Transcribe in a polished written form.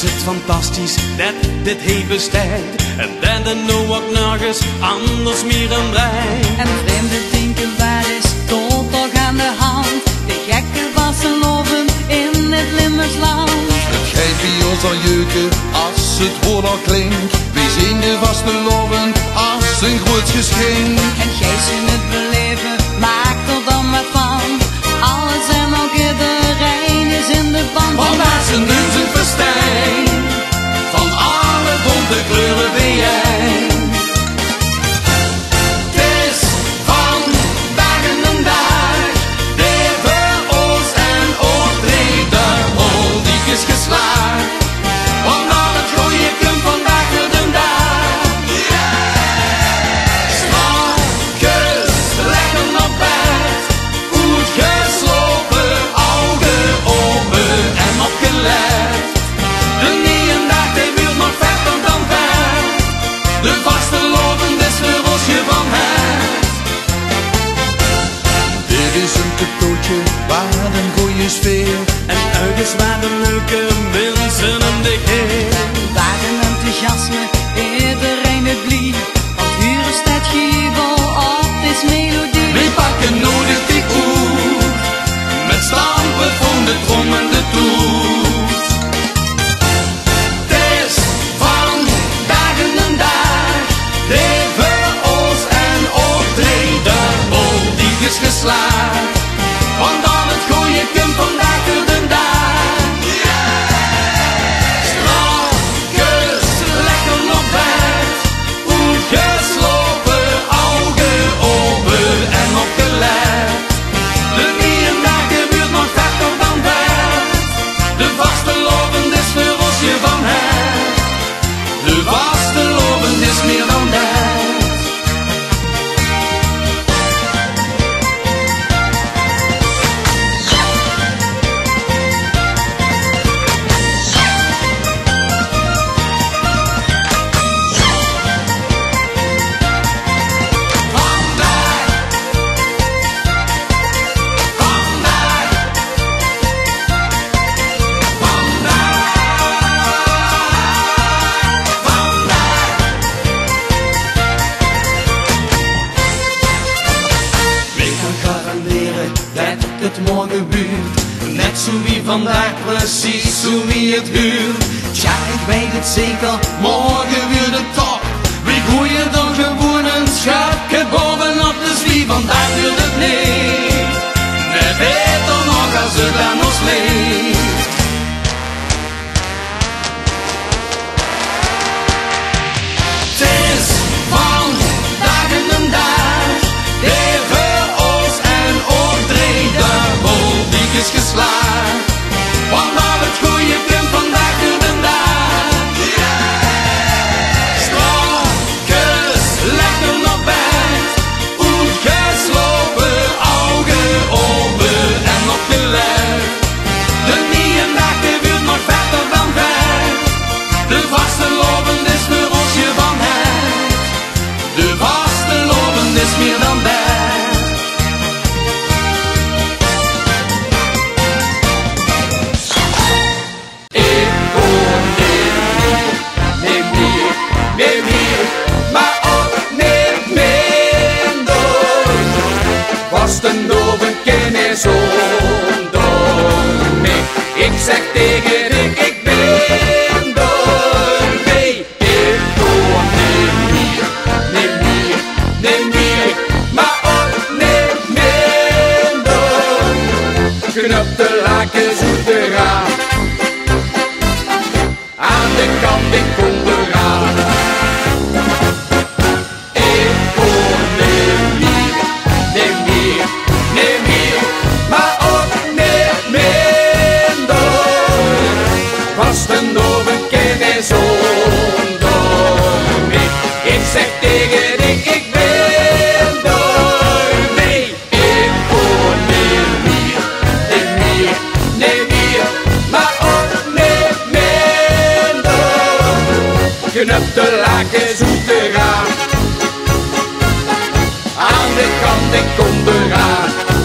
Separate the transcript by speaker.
Speaker 1: het fantastisch dat dit heeft bestaat. En dat er nou ook nergens anders meer dan blij.
Speaker 2: En vreemde denken, waar is tot toch aan de hand? De gekken wassen loven in het Limburgsland.
Speaker 3: Het geit bij ons al jeuken als het woord al klinkt. Wij zien de vaste loven als een groot geschenk.
Speaker 2: En gij zult het beleven, maak er dan wat van. Alles en ook iedereen is in de band.
Speaker 1: Want als een neus een festijn van alle bonte kleuren ben jij. Het is van dag en dag, de ons en optreed de moldiek is geslaagd. Want al het goeie komt vandaag door de dag. Strakjes leggen op bed, goed geslopen, ogen open en opgelet. De nieuwe dag die buurt nog verder dan ver. De vaste loven is voor ons je van het.
Speaker 3: Dit is een cadeautje waar een goeie sfeer.
Speaker 1: En ergens waar de leuke mensen om dich heen.
Speaker 2: Waar een enthousiasme, iedereen het blieft. Want huren staat giebel op, is melodie.
Speaker 1: We pakken nodig die oer, met stampen van de trom en de toet. Het is van dag en dag, de ons en optreden, moldiek is geslaagd. Want al het goeie komt vandaag door de dag. Strakjes leggen op bed, goed geslopen, ogen open en opgelet. De nieuwe dag gebeurt nog verder dan bed. De vaste loven is voor ons je van het. De vaste loven is meer dan dat. Het morgen buurt, net zo wie vandaag, precies zo wie het huurt. Tja, ik weet het zeker, morgen weer de top. We groeien dan gewoon een schapje bovenop, dus wie vandaag duurt het niet. Net beter nog als het aan ons ligt. Het is van dag en dag, is geslaagd. Want al het goeie komt vandaag door de dag. Strakjes leggen op bed, goed geslopen, ogen open en opgelet. De nieuwe dag gebeurt nog verder dan ver. De vaste loven is voor ons je van het. De vaste loven is meer dan dat.
Speaker 4: Vasten loven kennen zonder mij. Ik zeg tegen Rick, ik ben ermee. Ik doe neem meer, maar ook neem minder. Knap de lakens uit de raam, aan de kant ik kom eraan. Vasten loven kennen zonder mij. Ik zeg tegen Rick, ik ben ermee. Ik hoor neem meer, maar ook neem minder. Knap de lakens uit de raam, aan de kant ik kom